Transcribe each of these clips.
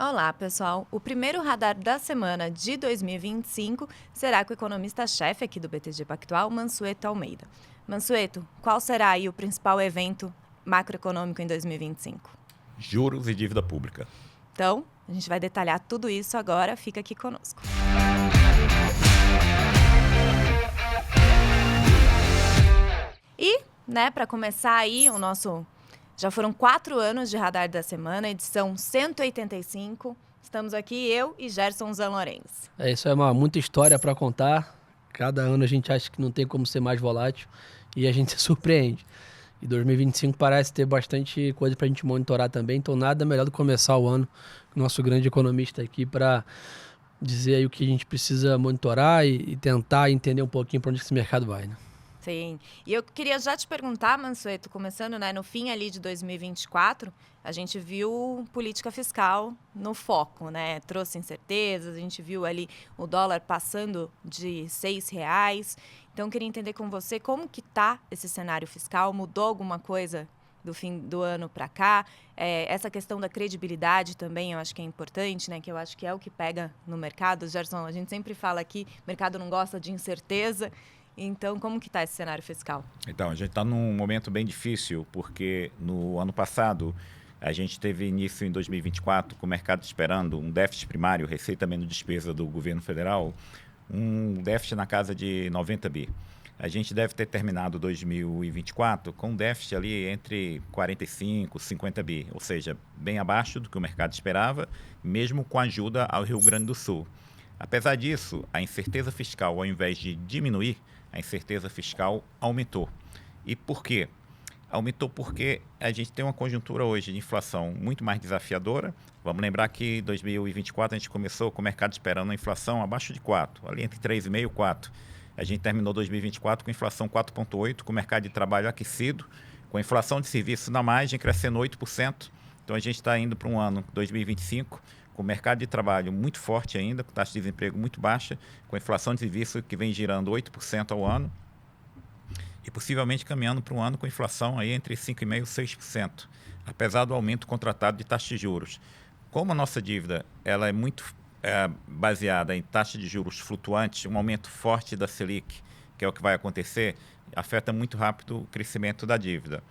Olá, pessoal. O primeiro radar da semana de 2025 será com o economista-chefe aqui do BTG Pactual, Mansueto Almeida. Mansueto, qual será aí o principal evento macroeconômico em 2025? Juros e dívida pública. Então, a gente vai detalhar tudo isso agora. Fica aqui conosco. E, para começar aí o nosso... Já foram 4 anos de Radar da Semana, edição 185. Estamos aqui, eu e Gerson Zanlorenz. Isso é muita história para contar. Cada ano a gente acha que não tem como ser mais volátil e a gente se surpreende. E 2025 parece ter bastante coisa para a gente monitorar também, então nada melhor do que começar o ano com o nosso grande economista aqui para dizer aí o que a gente precisa monitorar e tentar entender um pouquinho para onde esse mercado vai, né? Sim. E eu queria já te perguntar, Mansueto, começando no fim ali de 2024, a gente viu política fiscal no foco, né? Trouxe incertezas, a gente viu ali o dólar passando de R$6. Então, eu queria entender com você como que está esse cenário fiscal, mudou alguma coisa do fim do ano para cá? Essa questão da credibilidade também eu acho que é importante, né? Que eu acho que é o que pega no mercado. Gerson, a gente sempre fala aqui, o mercado não gosta de incerteza. Então, como que está esse cenário fiscal? Então, a gente está num momento bem difícil, porque no ano passado a gente teve início em 2024 com o mercado esperando um déficit primário, receita menos despesa do governo federal, um déficit na casa de 90 bi. A gente deve ter terminado 2024 com um déficit ali entre 45 e 50 bi, ou seja, bem abaixo do que o mercado esperava, mesmo com ajuda ao Rio Grande do Sul. Apesar disso, a incerteza fiscal, ao invés de diminuir, a incerteza fiscal aumentou. E por quê? Aumentou porque a gente tem uma conjuntura hoje de inflação muito mais desafiadora. Vamos lembrar que em 2024 a gente começou com o mercado esperando uma inflação abaixo de 4, ali entre 3,5 e 4. A gente terminou 2024 com inflação 4,8, com o mercado de trabalho aquecido, com a inflação de serviços na margem crescendo 8%. Então a gente está indo para um ano 2025 com o mercado de trabalho muito forte ainda, com taxa de desemprego muito baixa, com a inflação de serviços que vem girando 8% ao ano e possivelmente caminhando para um ano com inflação aí entre 5,5% e 6%, apesar do aumento contratado de taxa de juros. Como a nossa dívida ela é muito baseada em taxa de juros flutuantes, um aumento forte da Selic, que é o que vai acontecer, afeta muito rápido o crescimento da dívida.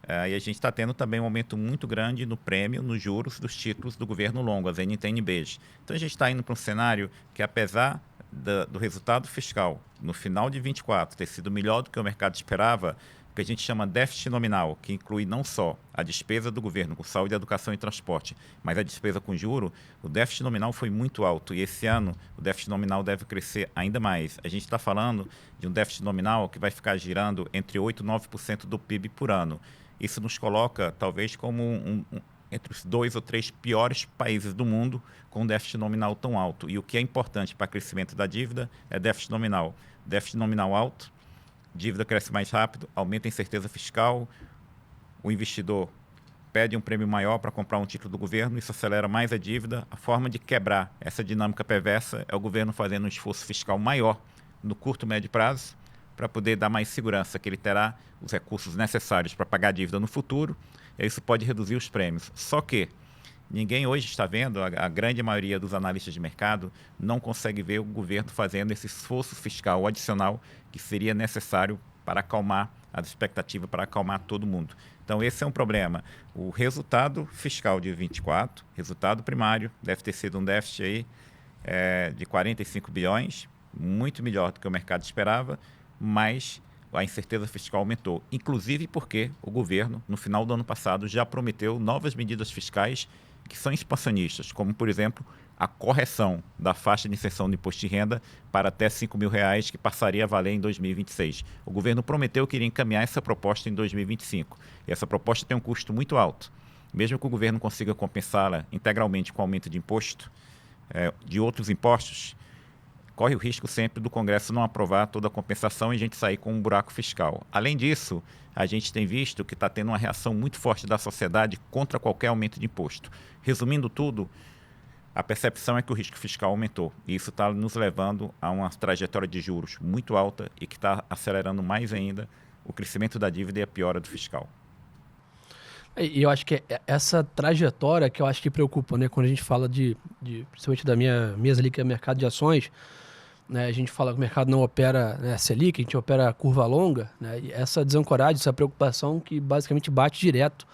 E a gente está tendo também um aumento muito grande no prêmio, nos juros dos títulos do governo longo, as NTN-Bs. Então a gente está indo para um cenário que, apesar do resultado fiscal no final de 2024 ter sido melhor do que o mercado esperava, o que a gente chama déficit nominal, que inclui não só a despesa do governo com saúde, educação e transporte, mas a despesa com juro, o déficit nominal foi muito alto. E esse ano o déficit nominal deve crescer ainda mais. A gente está falando de um déficit nominal que vai ficar girando entre 8% e 9% do PIB por ano. Isso nos coloca, talvez, como entre os 2 ou 3 piores países do mundo com um déficit nominal tão alto. E o que é importante para o crescimento da dívida é déficit nominal. Déficit nominal alto, dívida cresce mais rápido, aumenta a incerteza fiscal, o investidor pede um prêmio maior para comprar um título do governo, isso acelera mais a dívida. A forma de quebrar essa dinâmica perversa é o governo fazendo um esforço fiscal maior no curto e médio prazo, para poder dar mais segurança que ele terá os recursos necessários para pagar a dívida no futuro, e isso pode reduzir os prêmios. Só que ninguém hoje está vendo, a grande maioria dos analistas de mercado não consegue ver o governo fazendo esse esforço fiscal adicional que seria necessário para acalmar as expectativas, para acalmar todo mundo. Então esse é um problema. O resultado fiscal de 24, resultado primário, deve ter sido um déficit aí, de 45 bilhões, muito melhor do que o mercado esperava, mas a incerteza fiscal aumentou, inclusive porque o governo, no final do ano passado, já prometeu novas medidas fiscais que são expansionistas, como, por exemplo, a correção da faixa de isenção do imposto de renda para até R$5.000, que passaria a valer em 2026. O governo prometeu que iria encaminhar essa proposta em 2025. E essa proposta tem um custo muito alto. Mesmo que o governo consiga compensá-la integralmente com aumento de imposto, de outros impostos, corre o risco sempre do Congresso não aprovar toda a compensação e a gente sair com um buraco fiscal. Além disso, a gente tem visto que está tendo uma reação muito forte da sociedade contra qualquer aumento de imposto. Resumindo tudo, a percepção é que o risco fiscal aumentou. E isso está nos levando a uma trajetória de juros muito alta e que está acelerando mais ainda o crescimento da dívida e a piora do fiscal. E eu acho que é essa trajetória que eu acho que preocupa, né? Quando a gente fala principalmente da minha mesa ali, que é mercado de ações, né? A gente fala que o mercado não opera, né, Selic, a gente opera curva longa, né? E essa desancoragem, essa preocupação que basicamente bate direto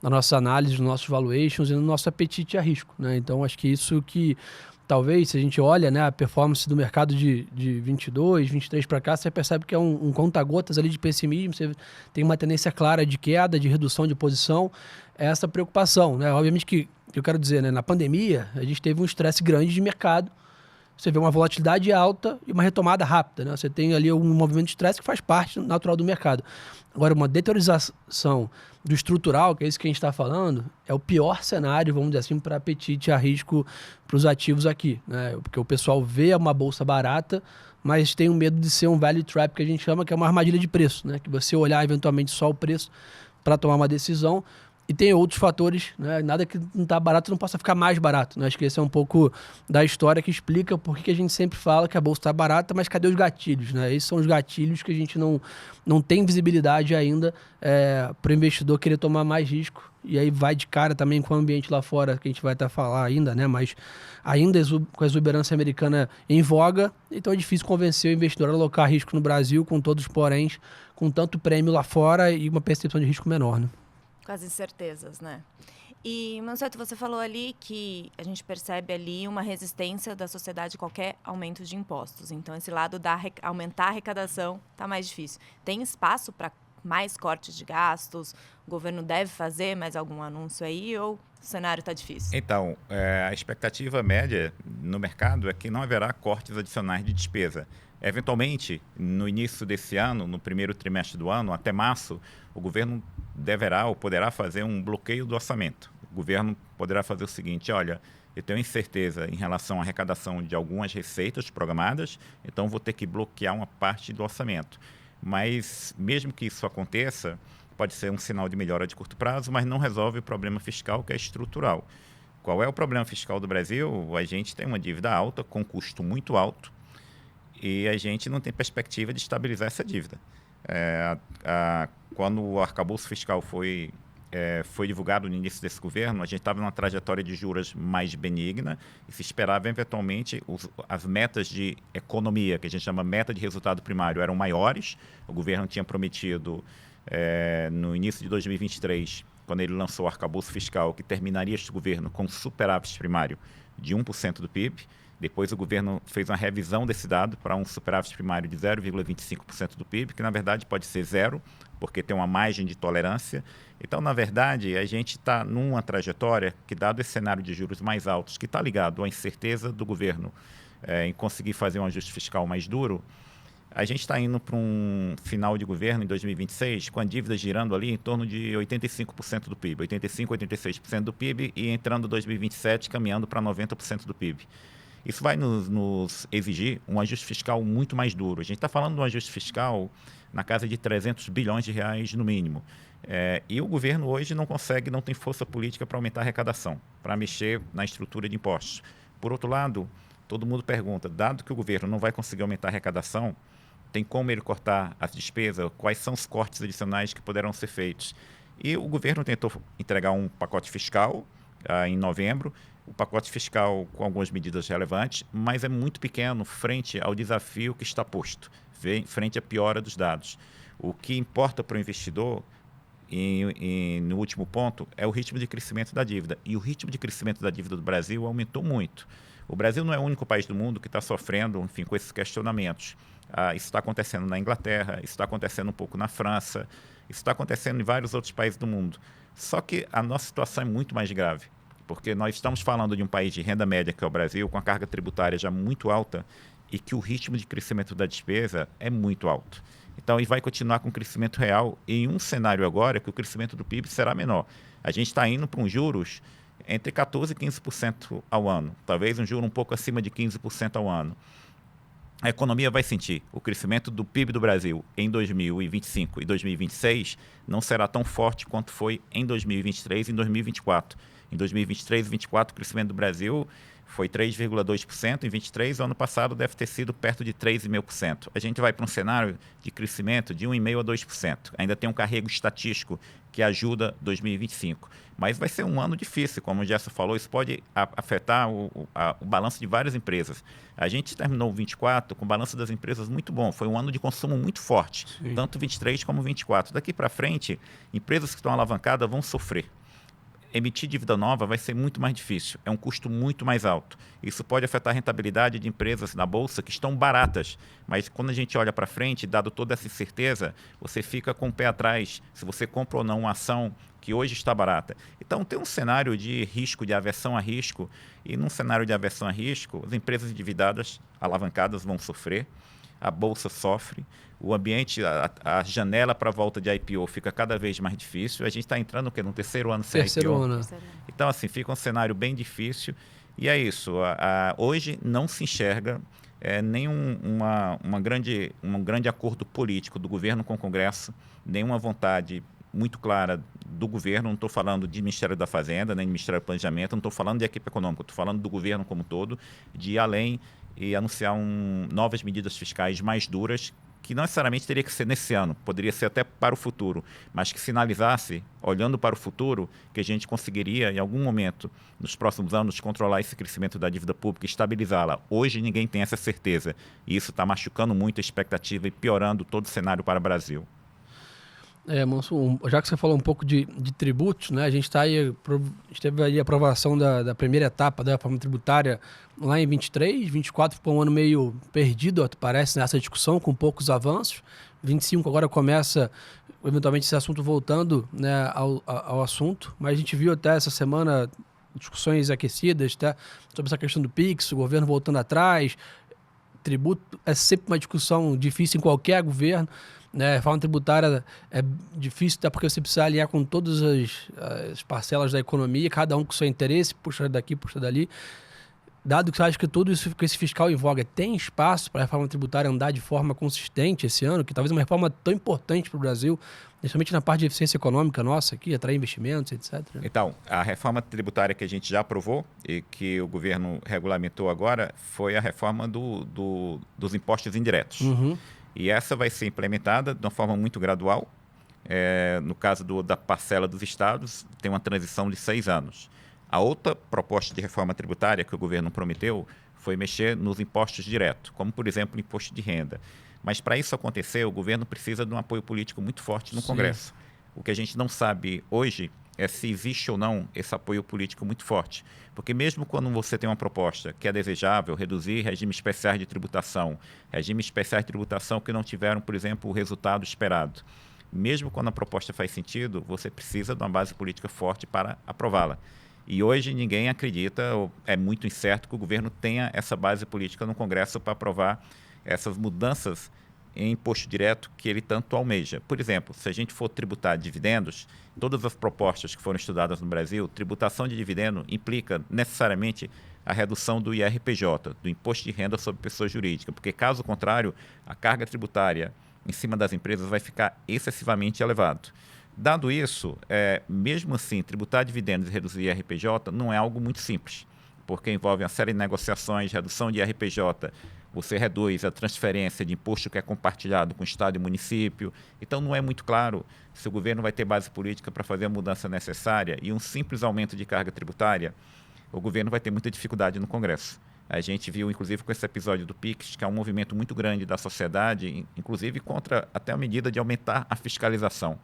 na nossa análise, nos nossos valuations e no nosso apetite a risco, né? Então, acho que isso que talvez, se a gente olha, né, a performance do mercado de 22, 23 para cá, você percebe que é um conta-gotas ali de pessimismo, você tem uma tendência clara de queda, de redução de posição, é essa preocupação, né? Obviamente que eu quero dizer, né, na pandemia, a gente teve um estresse grande de mercado, você vê uma volatilidade alta e uma retomada rápida, né? Você tem ali um movimento de estresse que faz parte natural do mercado. Agora, uma deteriorização do estrutural, que é isso que a gente está falando, é o pior cenário, vamos dizer assim, para apetite a risco para os ativos aqui, né? Porque o pessoal vê uma bolsa barata, mas tem um medo de ser um value trap, que a gente chama, que é uma armadilha de preço, né? Que você olhar eventualmente só o preço para tomar uma decisão. E tem outros fatores, né? Nada que não está barato não possa ficar mais barato, né? Acho que esse é um pouco da história que explica por que a gente sempre fala que a bolsa está barata, mas cadê os gatilhos, né? Esses são os gatilhos que a gente não tem visibilidade ainda para o investidor querer tomar mais risco. E aí vai de cara também com o ambiente lá fora, que a gente vai estar falar ainda, né? Mas ainda com a exuberância americana em voga, então é difícil convencer o investidor a alocar risco no Brasil, com todos os poréns, com tanto prêmio lá fora e uma percepção de risco menor, né? Com as incertezas, né? E, Mansueto, você falou ali que a gente percebe ali uma resistência da sociedade a qualquer aumento de impostos. Então, esse lado da aumentar a arrecadação está mais difícil. Tem espaço para mais cortes de gastos? O governo deve fazer mais algum anúncio aí ou o cenário está difícil? Então, a expectativa média no mercado é que não haverá cortes adicionais de despesa. Eventualmente, no início desse ano, no primeiro trimestre do ano, até março, o governo deverá ou poderá fazer um bloqueio do orçamento. O governo poderá fazer o seguinte: olha, eu tenho incerteza em relação à arrecadação de algumas receitas programadas, então vou ter que bloquear uma parte do orçamento. Mas, mesmo que isso aconteça, pode ser um sinal de melhora de curto prazo, mas não resolve o problema fiscal, que é estrutural. Qual é o problema fiscal do Brasil? A gente tem uma dívida alta, com custo muito alto, e a gente não tem perspectiva de estabilizar essa dívida. Quando o arcabouço fiscal foi divulgado no início desse governo, a gente estava numa trajetória de juros mais benigna e se esperava, eventualmente, as metas de economia, que a gente chama meta de resultado primário, eram maiores. O governo tinha prometido, no início de 2023, quando ele lançou o arcabouço fiscal, que terminaria este governo com superávit primário de 1% do PIB. Depois o governo fez uma revisão desse dado para um superávit primário de 0,25% do PIB, que na verdade pode ser zero, porque tem uma margem de tolerância. Então, na verdade, a gente está numa trajetória que, dado esse cenário de juros mais altos, que está ligado à incerteza do governo em conseguir fazer um ajuste fiscal mais duro, a gente está indo para um final de governo em 2026 com a dívida girando ali em torno de 85% do PIB, 85%, 86% do PIB, e entrando em 2027 caminhando para 90% do PIB. Isso vai nos exigir um ajuste fiscal muito mais duro. A gente está falando de um ajuste fiscal na casa de 300 bilhões de reais no mínimo. E o governo hoje não tem força política para aumentar a arrecadação, para mexer na estrutura de impostos. Por outro lado, todo mundo pergunta, dado que o governo não vai conseguir aumentar a arrecadação, tem como ele cortar as despesas? Quais são os cortes adicionais que poderão ser feitos? E o governo tentou entregar um pacote fiscal em novembro, o pacote fiscal com algumas medidas relevantes, mas é muito pequeno frente ao desafio que está posto, frente à piora dos dados. O que importa para o investidor, no último ponto, é o ritmo de crescimento da dívida. E o ritmo de crescimento da dívida do Brasil aumentou muito. O Brasil não é o único país do mundo que está sofrendo, enfim, com esses questionamentos. Isso está acontecendo na Inglaterra, isso está acontecendo um pouco na França, isso está acontecendo em vários outros países do mundo. Só que a nossa situação é muito mais grave, porque nós estamos falando de um país de renda média, que é o Brasil, com a carga tributária já muito alta e que o ritmo de crescimento da despesa é muito alto. Então, ele vai continuar com crescimento real em um cenário agora que o crescimento do PIB será menor. A gente está indo para juros entre 14% e 15% ao ano, talvez um juro um pouco acima de 15% ao ano. A economia vai sentir. O crescimento do PIB do Brasil em 2025 e 2026 não será tão forte quanto foi em 2023 e em 2024. Em 2023 e 2024, o crescimento do Brasil foi 3,2% em 23, o ano passado deve ter sido perto de 3,5%. A gente vai para um cenário de crescimento de 1,5% a 2%. Ainda tem um carrego estatístico que ajuda 2025. Mas vai ser um ano difícil, como o Gerson falou, isso pode afetar o balanço de várias empresas. A gente terminou o 24 com o balanço das empresas muito bom, foi um ano de consumo muito forte, Sim. tanto 23 como 24. Daqui para frente, empresas que estão alavancadas vão sofrer. Emitir dívida nova vai ser muito mais difícil, é um custo muito mais alto. Isso pode afetar a rentabilidade de empresas na Bolsa que estão baratas, mas quando a gente olha para frente, dado toda essa incerteza, você fica com o pé atrás se você compra ou não uma ação que hoje está barata. Então tem um cenário de risco, de aversão a risco, e num cenário de aversão a risco, as empresas endividadas, alavancadas vão sofrer, a Bolsa sofre, o ambiente, a janela para a volta de IPO fica cada vez mais difícil. A gente está entrando no terceiro ano sem Terceiro IPO. ano. Então, assim, fica um cenário bem difícil. E é isso. Hoje não se enxerga um grande acordo político do governo com o Congresso, nenhuma vontade muito clara do governo. Não estou falando de Ministério da Fazenda, nem de Ministério do Planejamento, não estou falando de equipe econômica, estou falando do governo como um todo, de ir além e anunciar novas medidas fiscais mais duras, que não necessariamente teria que ser nesse ano, poderia ser até para o futuro, mas que sinalizasse, olhando para o futuro, que a gente conseguiria, em algum momento, nos próximos anos, controlar esse crescimento da dívida pública e estabilizá-la. Hoje ninguém tem essa certeza, e isso está machucando muito a expectativa e piorando todo o cenário para o Brasil. Manso, já que você falou um pouco de tributos, né? A gente teve aí a aprovação da primeira etapa da reforma tributária lá em 23, 24 foi um ano meio perdido, parece, nessa discussão, com poucos avanços. 25 agora começa, eventualmente, esse assunto voltando, né, ao assunto, mas a gente viu até essa semana discussões aquecidas, tá, sobre essa questão do PIX, o governo voltando atrás. Tributo é sempre uma discussão difícil em qualquer governo. A reforma tributária é difícil, até porque você precisa alinhar com todas as parcelas da economia, cada um com seu interesse, puxa daqui, puxa dali. Dado que você acha que tudo isso, com esse fiscal em voga, tem espaço para a reforma tributária andar de forma consistente esse ano, que talvez uma reforma tão importante para o Brasil, principalmente na parte de eficiência econômica nossa aqui, atrair investimentos, etc. Então, a reforma tributária que a gente já aprovou e que o governo regulamentou agora foi a reforma dos impostos indiretos. Uhum. E essa vai ser implementada de uma forma muito gradual. No caso da parcela dos estados, tem uma transição de 6 anos. A outra proposta de reforma tributária que o governo prometeu foi mexer nos impostos diretos, como, por exemplo, o imposto de renda. Mas, para isso acontecer, o governo precisa de um apoio político muito forte no Congresso. O que a gente não sabe hoje é se existe ou não esse apoio político muito forte. Porque mesmo quando você tem uma proposta que é desejável, reduzir regimes especiais de tributação que não tiveram, por exemplo, o resultado esperado, mesmo quando a proposta faz sentido, você precisa de uma base política forte para aprová-la. E hoje ninguém acredita, ou é muito incerto, que o governo tenha essa base política no Congresso para aprovar essas mudanças em imposto direto que ele tanto almeja. Por exemplo, se a gente for tributar dividendos, todas as propostas que foram estudadas no Brasil, tributação de dividendo implica necessariamente a redução do IRPJ, do Imposto de Renda sobre Pessoa Jurídica, porque, caso contrário, a carga tributária em cima das empresas vai ficar excessivamente elevado. Dado isso, mesmo assim, tributar dividendos e reduzir IRPJ não é algo muito simples, porque envolve uma série de negociações, redução de IRPJ, você reduz a transferência de imposto que é compartilhado com o Estado e município. Então, não é muito claro se o governo vai ter base política para fazer a mudança necessária, e um simples aumento de carga tributária, o governo vai ter muita dificuldade no Congresso. A gente viu, inclusive, com esse episódio do PIX, que é um movimento muito grande da sociedade, inclusive contra até a medida de aumentar a fiscalização.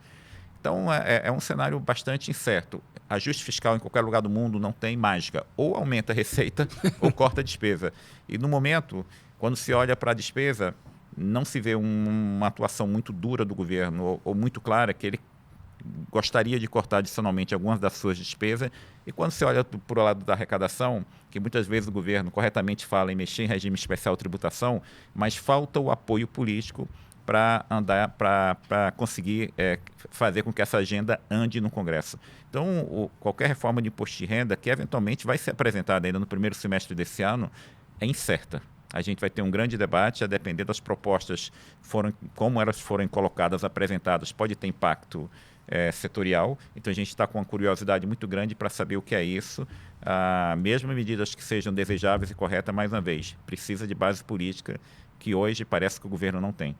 Então, é um cenário bastante incerto. Ajuste fiscal em qualquer lugar do mundo não tem mágica. Ou aumenta a receita ou corta a despesa. E, no momento, quando se olha para a despesa, não se vê uma atuação muito dura do governo ou muito clara que ele gostaria de cortar adicionalmente algumas das suas despesas. E quando se olha por o lado da arrecadação, que muitas vezes o governo corretamente fala em mexer em regime especial de tributação, mas falta o apoio político para conseguir fazer com que essa agenda ande no Congresso. Então, qualquer reforma de imposto de renda que eventualmente vai ser apresentada ainda no primeiro semestre desse ano é incerta. A gente vai ter um grande debate, a depender das propostas, como elas forem colocadas, apresentadas, pode ter impacto setorial. Então, a gente está com uma curiosidade muito grande para saber o que é isso. Mesmo medidas que sejam desejáveis e corretas, mais uma vez, precisa de base política que hoje parece que o governo não tem.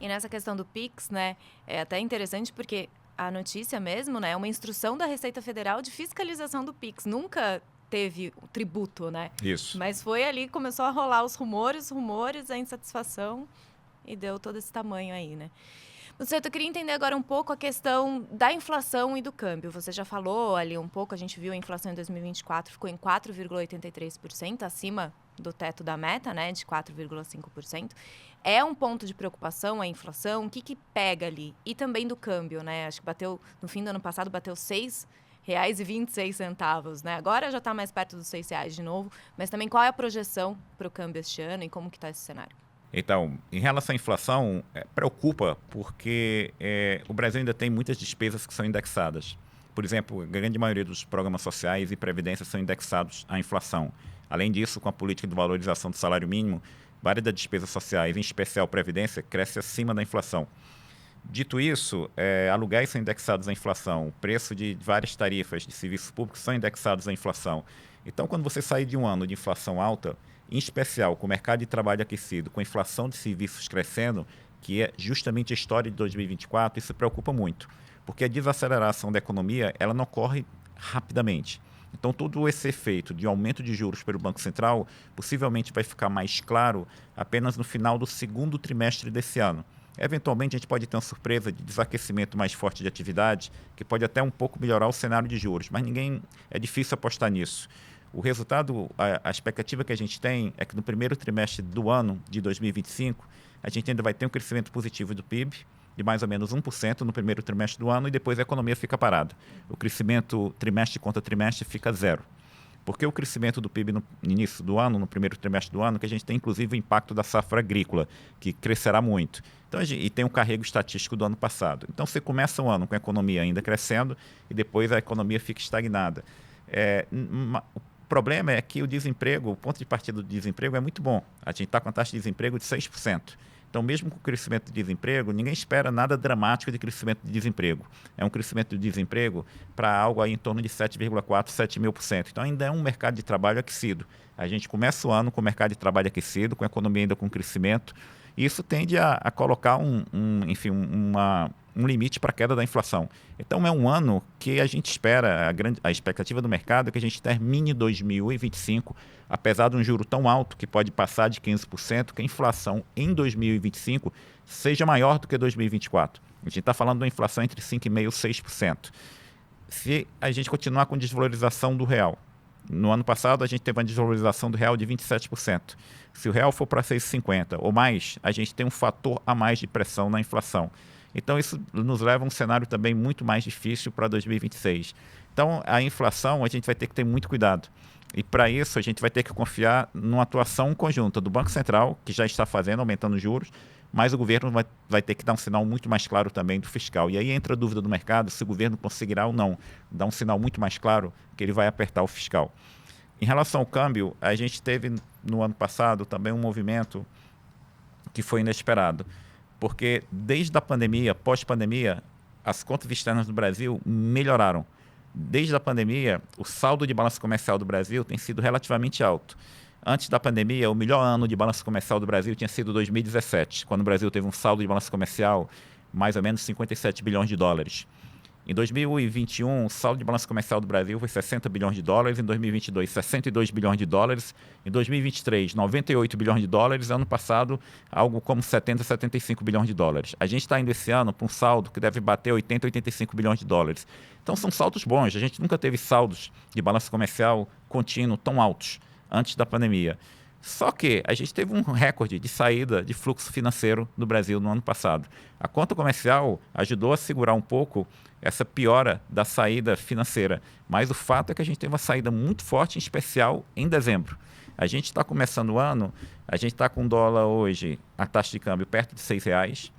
E nessa questão do PIX, né, é até interessante porque a notícia mesmo, né, é uma instrução da Receita Federal de fiscalização do PIX. Nunca teve o tributo, né? Isso. Mas foi ali que começou a rolar os rumores, a insatisfação e deu todo esse tamanho aí, né? Mansueto, eu queria entender agora um pouco a questão da inflação e do câmbio. Você já falou ali um pouco, a gente viu a inflação em 2024 ficou em 4,83%, acima do teto da meta, né, de 4,5%. É um ponto de preocupação a inflação? O que pega ali? E também do câmbio, né? Acho que bateu, no fim do ano passado, bateu R$ 6,26, né? Agora já está mais perto dos R$ 6 de novo, mas também qual é a projeção para o câmbio este ano e como que está esse cenário? Então, em relação à inflação, preocupa porque o Brasil ainda tem muitas despesas que são indexadas. Por exemplo, a grande maioria dos programas sociais e previdência são indexados à inflação. Além disso, com a política de valorização do salário mínimo, várias das despesas sociais, em especial previdência, cresce acima da inflação. Dito isso, aluguéis são indexados à inflação, o preço de várias tarifas de serviços públicos são indexados à inflação. Então, quando você sai de um ano de inflação alta, em especial com o mercado de trabalho aquecido, com a inflação de serviços crescendo, que é justamente a história de 2024, isso preocupa muito, porque a desaceleração da economia ela não ocorre rapidamente. Então, todo esse efeito de aumento de juros pelo Banco Central possivelmente vai ficar mais claro apenas no final do segundo trimestre desse ano. Eventualmente, a gente pode ter uma surpresa de desaquecimento mais forte de atividade, que pode até um pouco melhorar o cenário de juros, mas é difícil apostar nisso. O resultado, a expectativa que a gente tem é que no primeiro trimestre do ano de 2025, a gente ainda vai ter um crescimento positivo do PIB, de mais ou menos 1% no primeiro trimestre do ano, e depois a economia fica parada. O crescimento trimestre contra trimestre fica zero. Porque o crescimento do PIB no início do ano, no primeiro trimestre do ano, que a gente tem inclusive o impacto da safra agrícola, que crescerá muito. Então, e tem o carrego estatístico do ano passado. Então, você começa o ano com a economia ainda crescendo e depois a economia fica estagnada. O problema é que o desemprego, o ponto de partida do desemprego é muito bom. A gente está com a taxa de desemprego de 6%. Então, mesmo com o crescimento de desemprego, ninguém espera nada dramático de crescimento de desemprego. É um crescimento de desemprego para algo aí em torno de 7,4%, 7.000%. Então, ainda é um mercado de trabalho aquecido. A gente começa o ano com o mercado de trabalho aquecido, com a economia ainda com crescimento, e isso tende a colocar um limite para a queda da inflação. Então, é um ano que a gente espera, a expectativa do mercado é que a gente termine 2025, apesar de um juro tão alto, que pode passar de 15%, que a inflação em 2025 seja maior do que 2024. A gente está falando de uma inflação entre 5,5% e 6%. Se a gente continuar com desvalorização do real, no ano passado a gente teve uma desvalorização do real de 27%. Se o real for para 6,50 ou mais, a gente tem um fator a mais de pressão na inflação. Então, isso nos leva a um cenário também muito mais difícil para 2026. Então, a inflação, a gente vai ter que ter muito cuidado. E, para isso, a gente vai ter que confiar numa atuação conjunta do Banco Central, que já está fazendo, aumentando os juros, mas o governo vai ter que dar um sinal muito mais claro também do fiscal. E aí entra a dúvida do mercado se o governo conseguirá ou não dar um sinal muito mais claro que ele vai apertar o fiscal. Em relação ao câmbio, a gente teve no ano passado também um movimento que foi inesperado. Porque desde a pandemia, pós-pandemia, as contas externas do Brasil melhoraram. Desde a pandemia, o saldo de balança comercial do Brasil tem sido relativamente alto. Antes da pandemia, o melhor ano de balança comercial do Brasil tinha sido 2017, quando o Brasil teve um saldo de balança comercial mais ou menos 57 bilhões de dólares. Em 2021, o saldo de balança comercial do Brasil foi 60 bilhões de dólares, em 2022, 62 bilhões de dólares, em 2023, 98 bilhões de dólares, ano passado, algo como 70, 75 bilhões de dólares. A gente está indo esse ano para um saldo que deve bater 80, 85 bilhões de dólares. Então, são saldos bons. A gente nunca teve saldos de balança comercial contínuo tão altos antes da pandemia. Só que a gente teve um recorde de saída de fluxo financeiro do Brasil no ano passado. A conta comercial ajudou a segurar um pouco essa piora da saída financeira, mas o fato é que a gente teve uma saída muito forte, em especial em dezembro. A gente está começando o ano, a gente está com o dólar hoje, a taxa de câmbio perto de R$6.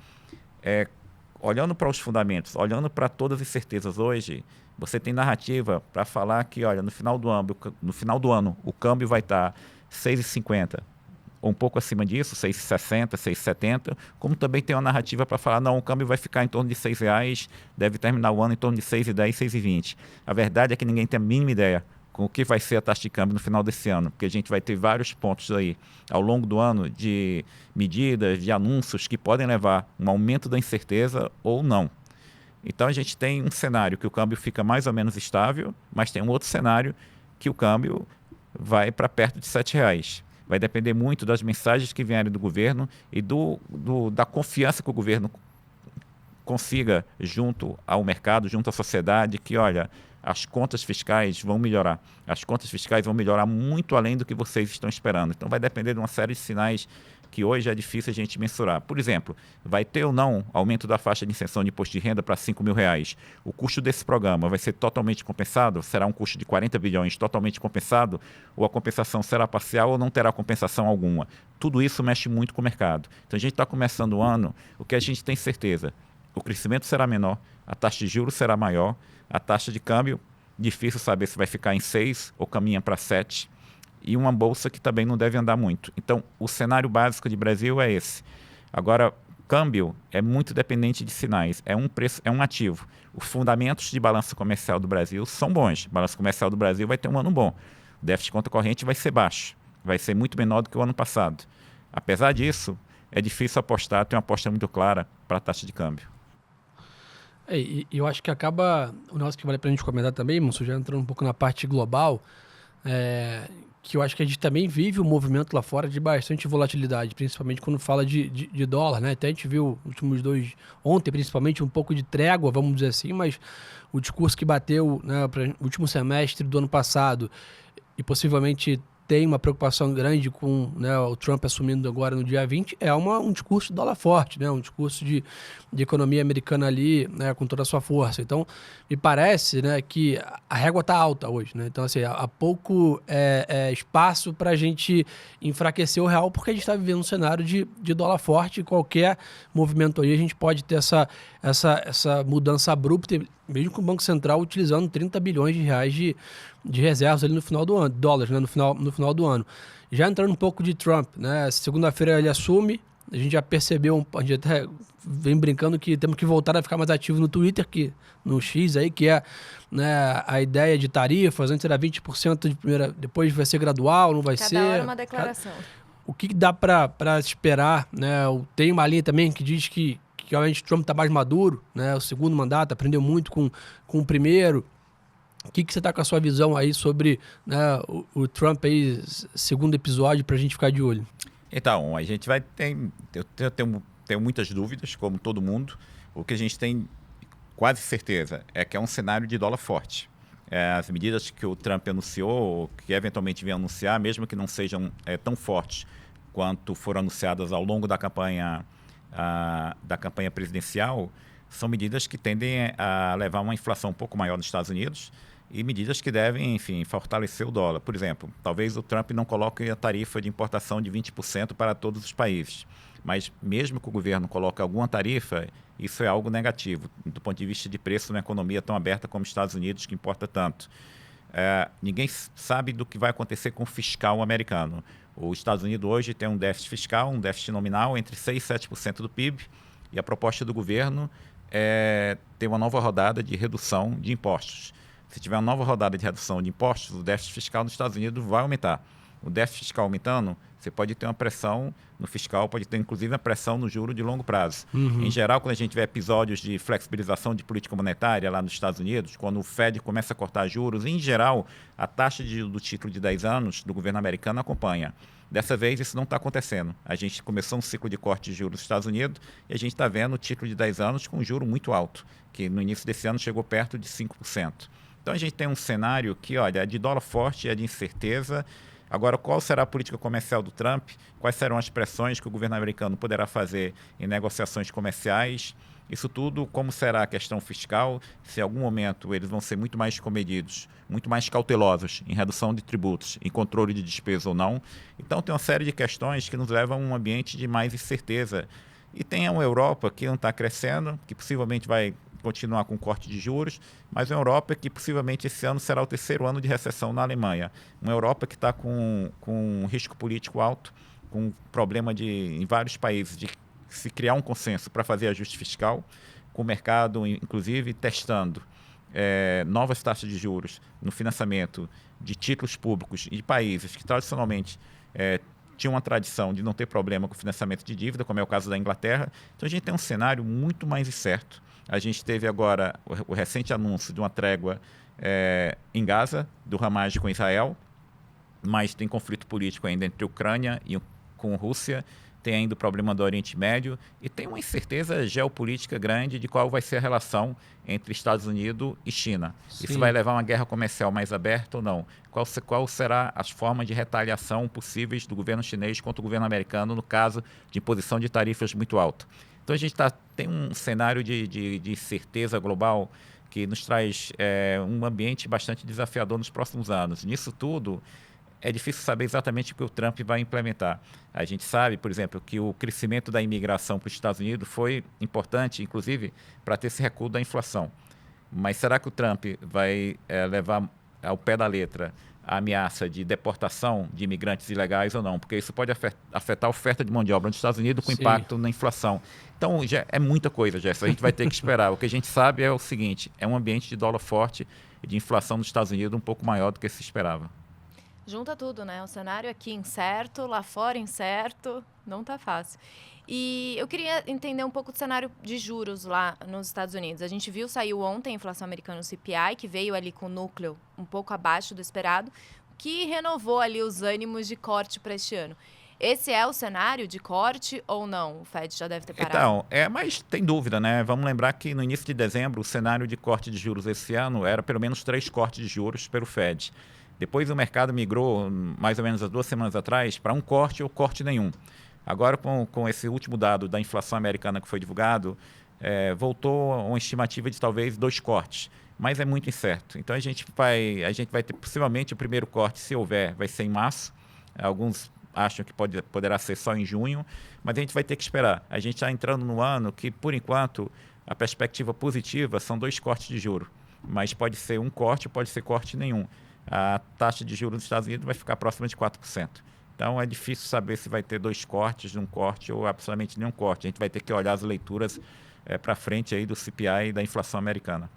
Olhando para os fundamentos, olhando para todas as certezas hoje, você tem narrativa para falar que, olha, no final do ano o câmbio vai estar 6,50, ou um pouco acima disso, 6,60, 6,70, como também tem uma narrativa para falar, não, o câmbio vai ficar em torno de R$6, deve terminar o ano em torno de 6,10, 6,20. A verdade é que ninguém tem a mínima ideia com o que vai ser a taxa de câmbio no final desse ano, porque a gente vai ter vários pontos aí ao longo do ano de medidas, de anúncios que podem levar um aumento da incerteza ou não. Então a gente tem um cenário que o câmbio fica mais ou menos estável, mas tem um outro cenário que o câmbio vai para perto de R$7. Vai depender muito das mensagens que vierem do governo e da confiança que o governo consiga junto ao mercado, junto à sociedade, que olha, as contas fiscais vão melhorar. As contas fiscais vão melhorar muito além do que vocês estão esperando. Então vai depender de uma série de sinais que hoje é difícil a gente mensurar. Por exemplo, vai ter ou não aumento da faixa de isenção de imposto de renda para R$5.000? O custo desse programa vai ser totalmente compensado? Será um custo de 40 bilhões totalmente compensado? Ou a compensação será parcial ou não terá compensação alguma? Tudo isso mexe muito com o mercado. Então a gente está começando o ano, o que a gente tem certeza, o crescimento será menor, a taxa de juros será maior, a taxa de câmbio, difícil saber se vai ficar em 6 ou caminha para 7, e uma bolsa que também não deve andar muito. Então, o cenário básico de Brasil é esse. Agora, câmbio é muito dependente de sinais, é um preço, é um ativo. Os fundamentos de balança comercial do Brasil são bons. O balanço comercial do Brasil vai ter um ano bom. O déficit de conta corrente vai ser baixo, vai ser muito menor do que o ano passado. Apesar disso, é difícil apostar, tem uma aposta muito clara para a taxa de câmbio. E eu acho que acaba, o negócio que vale para a gente comentar também, Manso, já entrando um pouco na parte global, que eu acho que a gente também vive um movimento lá fora de bastante volatilidade, principalmente quando fala de dólar, né? Até a gente viu últimos ontem principalmente, um pouco de trégua, vamos dizer assim, mas o discurso que bateu, né, para o último semestre do ano passado e possivelmente tem uma preocupação grande com, né, o Trump assumindo agora no dia 20, é um discurso de dólar forte, né, um discurso de economia americana ali, né, com toda a sua força. Então, me parece, né, que a régua está alta hoje. Né? Então, assim, há pouco espaço para a gente enfraquecer o real, porque a gente está vivendo um cenário de dólar forte e qualquer movimento aí a gente pode ter essa mudança abrupta, mesmo com o Banco Central utilizando 30 bilhões de reais de reservas ali no final do ano, dólares, né, no final do ano. Já entrando um pouco de Trump, né, segunda-feira ele assume, a gente já percebeu, a gente até vem brincando que temos que voltar a ficar mais ativo no Twitter, no X aí, que é, né, a ideia de tarifas, antes era 20% de primeira, depois vai ser gradual, não vai ser. Cada hora uma declaração. O que dá para esperar, né? Tem uma linha também que diz que obviamente Trump está mais maduro, né, o segundo mandato, aprendeu muito com o primeiro. O que você está com a sua visão aí sobre, né, o Trump aí, segundo episódio, para a gente ficar de olho? Então, a gente vai ter... Eu tenho muitas dúvidas, como todo mundo. O que a gente tem quase certeza é que é um cenário de dólar forte. As medidas que o Trump anunciou, ou que eventualmente vem anunciar, mesmo que não sejam tão fortes quanto foram anunciadas ao longo da campanha presidencial, são medidas que tendem a levar uma inflação um pouco maior nos Estados Unidos e medidas que devem, enfim, fortalecer o dólar. Por exemplo, talvez o Trump não coloque a tarifa de importação de 20% para todos os países, mas mesmo que o governo coloque alguma tarifa, isso é algo negativo, do ponto de vista de preço numa economia tão aberta como os Estados Unidos, que importa tanto. Ninguém sabe do que vai acontecer com o fiscal americano. Os Estados Unidos hoje tem um déficit fiscal, um déficit nominal entre 6% e 7% do PIB, e a proposta do governo é ter uma nova rodada de redução de impostos. Se tiver uma nova rodada de redução de impostos, o déficit fiscal nos Estados Unidos vai aumentar. O déficit fiscal aumentando, você pode ter uma pressão no fiscal, pode ter inclusive uma pressão no juro de longo prazo. Uhum. Em geral, quando a gente vê episódios de flexibilização de política monetária lá nos Estados Unidos, quando o Fed começa a cortar juros, em geral, a taxa do título de 10 anos do governo americano acompanha. Dessa vez, isso não está acontecendo. A gente começou um ciclo de corte de juros nos Estados Unidos e a gente está vendo o título de 10 anos com um juro muito alto, que no início desse ano chegou perto de 5%. Então, a gente tem um cenário que, olha, é de dólar forte, é de incerteza. Agora, qual será a política comercial do Trump? Quais serão as pressões que o governo americano poderá fazer em negociações comerciais? Isso tudo, como será a questão fiscal? Se em algum momento eles vão ser muito mais comedidos, muito mais cautelosos em redução de tributos, em controle de despesa ou não. Então, tem uma série de questões que nos levam a um ambiente de mais incerteza. E tem uma Europa que não está crescendo, que possivelmente vai continuar com corte de juros, mas uma Europa que possivelmente esse ano será o terceiro ano de recessão na Alemanha. Uma Europa que está com um risco político alto, com o problema em vários países de se criar um consenso para fazer ajuste fiscal, com o mercado, inclusive, testando novas taxas de juros no financiamento de títulos públicos de países que tradicionalmente tinham uma tradição de não ter problema com o financiamento de dívida, como é o caso da Inglaterra. Então, a gente tem um cenário muito mais incerto. A gente teve agora o recente anúncio de uma trégua em Gaza, do Hamas com Israel, mas tem conflito político ainda entre Ucrânia e com Rússia, tem ainda o problema do Oriente Médio e tem uma incerteza geopolítica grande de qual vai ser a relação entre Estados Unidos e China. Sim. Isso vai levar a uma guerra comercial mais aberta ou não? Qual será as formas de retaliação possíveis do governo chinês contra o governo americano no caso de imposição de tarifas muito alta? Então a gente tem um cenário de certeza global que nos traz um ambiente bastante desafiador nos próximos anos. Nisso tudo, é difícil saber exatamente o que o Trump vai implementar. A gente sabe, por exemplo, que o crescimento da imigração para os Estados Unidos foi importante, inclusive, para ter esse recuo da inflação. Mas será que o Trump vai levar ao pé da letra a ameaça de deportação de imigrantes ilegais ou não? Porque isso pode afetar a oferta de mão de obra nos Estados Unidos com impacto na inflação. Então, já é muita coisa, Jess. A gente vai ter que esperar. O que a gente sabe é o seguinte, é um ambiente de dólar forte e de inflação nos Estados Unidos um pouco maior do que se esperava. Junta tudo, né? O cenário aqui incerto, lá fora incerto, não tá fácil. E eu queria entender um pouco do cenário de juros lá nos Estados Unidos. A gente saiu ontem a inflação americana, o CPI, que veio ali com o núcleo um pouco abaixo do esperado, que renovou ali os ânimos de corte para este ano. Esse é o cenário de corte ou não? O Fed já deve ter parado. Então, mas tem dúvida, né? Vamos lembrar que no início de dezembro, o cenário de corte de juros esse ano era pelo menos 3 cortes de juros pelo Fed. Depois o mercado migrou, mais ou menos há 2 semanas atrás, para um corte ou corte nenhum. Agora, com esse último dado da inflação americana que foi divulgado, voltou a uma estimativa de talvez 2 cortes, mas é muito incerto. Então, a gente vai ter possivelmente o primeiro corte, se houver, vai ser em março. Alguns acham que poderá ser só em junho, mas a gente vai ter que esperar. A gente está entrando no ano que, por enquanto, a perspectiva positiva são 2 cortes de juros, mas pode ser um corte, pode ser corte nenhum. A taxa de juros dos Estados Unidos vai ficar próxima de 4%. Então, é difícil saber se vai ter 2 cortes, um corte ou absolutamente nenhum corte. A gente vai ter que olhar as leituras para frente aí do CPI e da inflação americana.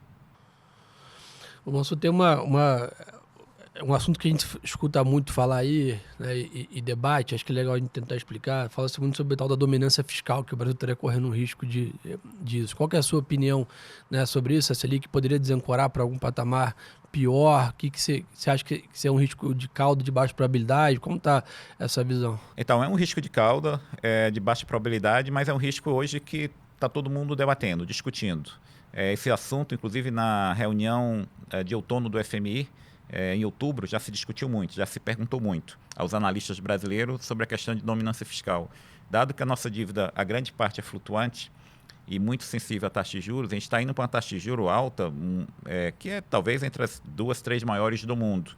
O Manso, tem um assunto que a gente escuta muito falar aí, né, e debate, acho que é legal a gente tentar explicar. Fala-se muito sobre a tal da dominância fiscal, que o Brasil estaria correndo um risco disso. Qual que é a sua opinião, né, sobre isso? A Selic poderia desancorar para algum patamar pior? O que você acha que é um risco de cauda de baixa probabilidade? Como está essa visão? Então, é um risco de cauda, de baixa probabilidade, mas é um risco hoje que está todo mundo debatendo, discutindo. Esse assunto, inclusive na reunião de outono do FMI, em outubro, já se discutiu muito, já se perguntou muito aos analistas brasileiros sobre a questão de dominância fiscal. Dado que a nossa dívida, a grande parte é flutuante e muito sensível à taxa de juros, a gente está indo para uma taxa de juros alta, que é talvez entre as 2, 3 maiores do mundo.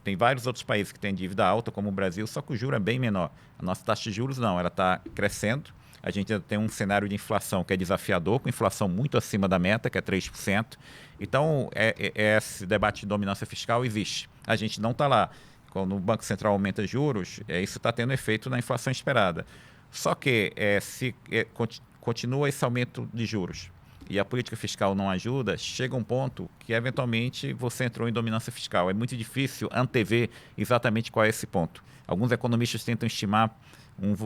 Tem vários outros países que têm dívida alta, como o Brasil, só que o juro é bem menor. A nossa taxa de juros não, ela está crescendo. A gente ainda tem um cenário de inflação que é desafiador, com inflação muito acima da meta, que é 3%. Então, esse debate de dominância fiscal existe. A gente não está lá. Quando o Banco Central aumenta juros, isso está tendo efeito na inflação esperada. Só que se continua esse aumento de juros e a política fiscal não ajuda, chega um ponto que, eventualmente, você entrou em dominância fiscal. É muito difícil antever exatamente qual é esse ponto. Alguns economistas tentam estimar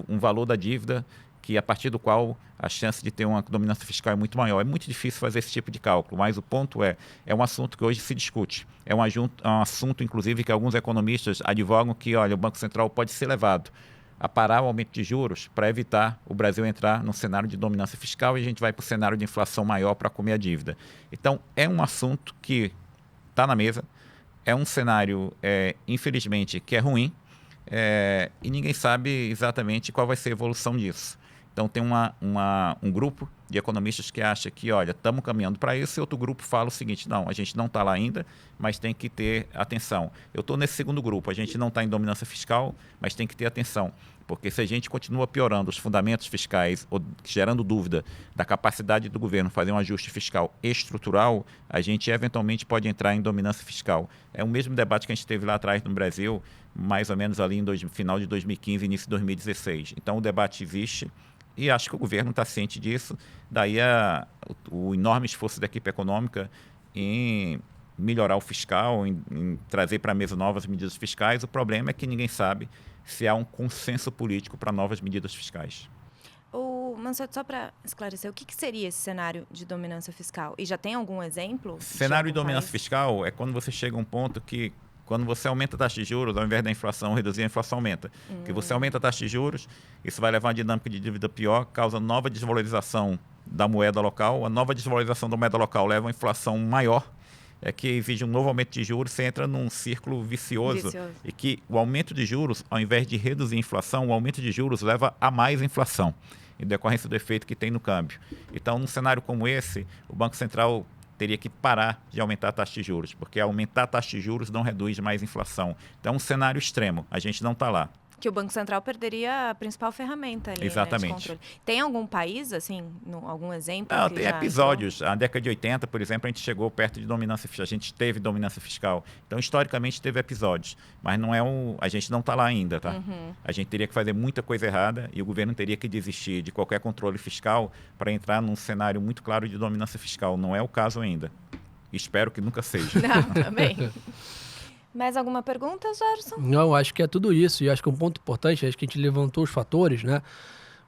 um valor da dívida que a partir do qual a chance de ter uma dominância fiscal é muito maior. É muito difícil fazer esse tipo de cálculo, mas o ponto é um assunto que hoje se discute. É um assunto, inclusive, que alguns economistas advogam que, olha, o Banco Central pode ser levado a parar o aumento de juros para evitar o Brasil entrar num cenário de dominância fiscal e a gente vai para o cenário de inflação maior para comer a dívida. Então, é um assunto que está na mesa, é um cenário, infelizmente, que é ruim, e ninguém sabe exatamente qual vai ser a evolução disso. Então, tem um grupo de economistas que acham que, olha, estamos caminhando para isso, e outro grupo fala o seguinte, não, a gente não está lá ainda, mas tem que ter atenção. Eu estou nesse segundo grupo, a gente não está em dominância fiscal, mas tem que ter atenção, porque se a gente continua piorando os fundamentos fiscais, ou gerando dúvida da capacidade do governo fazer um ajuste fiscal estrutural, a gente eventualmente pode entrar em dominância fiscal. É o mesmo debate que a gente teve lá atrás no Brasil, mais ou menos ali no final de 2015, início de 2016. Então, o debate existe, e acho que o governo está ciente disso, daí o enorme esforço da equipe econômica em melhorar o fiscal, em trazer para a mesa novas medidas fiscais. O problema é que ninguém sabe se há um consenso político para novas medidas fiscais. Mansueto, só para esclarecer, o que seria esse cenário de dominância fiscal? E já tem algum exemplo? Cenário de dominância fiscal é quando você chega a um ponto que, quando você aumenta a taxa de juros, ao invés da inflação reduzir, a inflação aumenta. Porque você aumenta a taxa de juros, isso vai levar a uma dinâmica de dívida pior, causa nova desvalorização da moeda local. A nova desvalorização da moeda local leva a uma inflação maior, que exige um novo aumento de juros, você entra num círculo vicioso. E que o aumento de juros, ao invés de reduzir a inflação, o aumento de juros leva a mais inflação, em decorrência do efeito que tem no câmbio. Então, num cenário como esse, o Banco Central teria que parar de aumentar a taxa de juros, porque aumentar a taxa de juros não reduz mais inflação. Então, é um cenário extremo, a gente não está lá. Que o Banco Central perderia a principal ferramenta ali, exatamente, né, de controle. Tem algum país, assim, algum exemplo? Não, tem episódios. Na década de 80, por exemplo, a gente chegou perto de dominância fiscal. A gente teve dominância fiscal. Então, historicamente, teve episódios. Mas não é a gente não está lá ainda, tá? A gente teria que fazer muita coisa errada e o governo teria que desistir de qualquer controle fiscal para entrar num cenário muito claro de dominância fiscal. Não é o caso ainda. Espero que nunca seja. Não, também. Mais alguma pergunta, Gerson? Não, acho que é tudo isso. E acho que um ponto importante, acho que a gente levantou os fatores, né?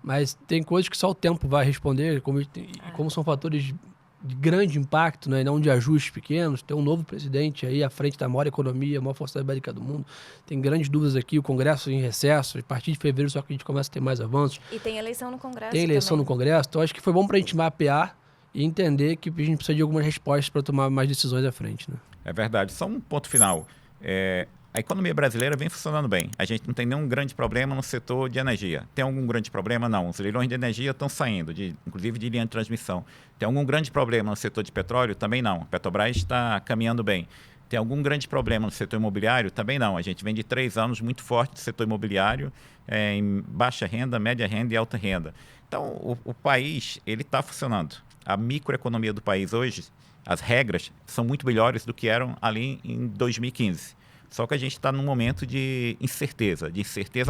Mas tem coisas que só o tempo vai responder, como são fatores de grande impacto, né? E não de ajustes pequenos. Tem um novo presidente aí à frente da maior economia, a maior força ibérica do mundo. Tem grandes dúvidas aqui, o Congresso em recesso, a partir de fevereiro só que a gente começa a ter mais avanços. E tem eleição no Congresso Tem eleição também. no Congresso, então acho que foi bom para a gente mapear e entender que a gente precisa de algumas respostas para tomar mais decisões à frente, né? É verdade. Só um ponto final. A economia brasileira vem funcionando bem. A gente não tem nenhum grande problema no setor de energia. Tem algum grande problema? Não. Os leilões de energia estão saindo, inclusive de linha de transmissão. Tem algum grande problema no setor de petróleo? Também não. A Petrobras está caminhando bem. Tem algum grande problema no setor imobiliário? Também não. A gente vem de 3 anos muito forte do setor imobiliário, em baixa renda, média renda e alta renda. Então, o país ele está funcionando. A microeconomia do país hoje, as regras são muito melhores do que eram ali em 2015. Só que a gente está num momento de incerteza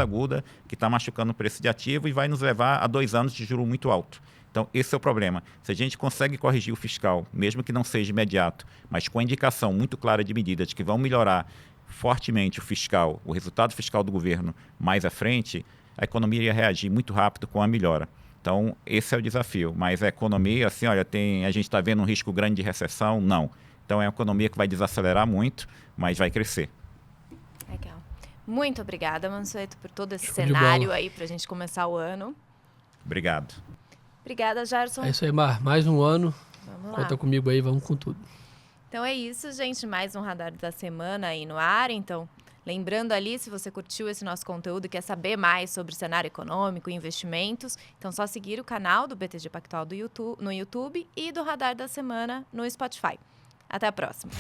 aguda, que está machucando o preço de ativo e vai nos levar a 2 anos de juro muito alto. Então, esse é o problema. Se a gente consegue corrigir o fiscal, mesmo que não seja imediato, mas com a indicação muito clara de medidas que vão melhorar fortemente o resultado fiscal do governo mais à frente, a economia ia reagir muito rápido com a melhora. Então, esse é o desafio. Mas a economia, assim, olha, a gente está vendo um risco grande de recessão? Não. Então, é uma economia que vai desacelerar muito, mas vai crescer. Legal. Muito obrigada, Mansueto, por todo esse cenário aí para a gente começar o ano. Obrigado. Obrigada, Gerson. É isso aí, Mar. Mais um ano. Vamos lá. Conta comigo aí, vamos com tudo. Então é isso, gente. Mais um Radar da Semana aí no ar. Então, lembrando ali, se você curtiu esse nosso conteúdo e quer saber mais sobre cenário econômico e investimentos, então só seguir o canal do BTG Pactual no YouTube e do Radar da Semana no Spotify. Até a próxima.